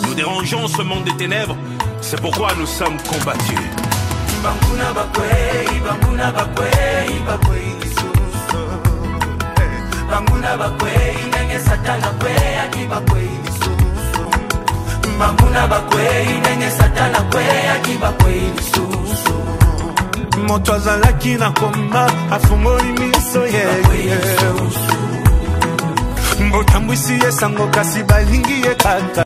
Nous dérangeons ce monde des ténèbres, c'est pourquoi nous sommes combattus. Moto azalaki na komba afungoli miso mbotambwisi esango kasi balingi ekata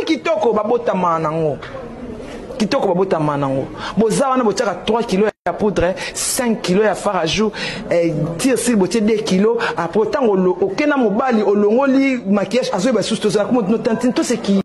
kitoko babotama nango kitoko babotama nango boza wana botiaka 3 kg ya poudre 5 kg ya farajou tire sil botie 2 kg après autant okena mobali olongoli maquillage azoyeba susu tozala komo no tantine to ce qui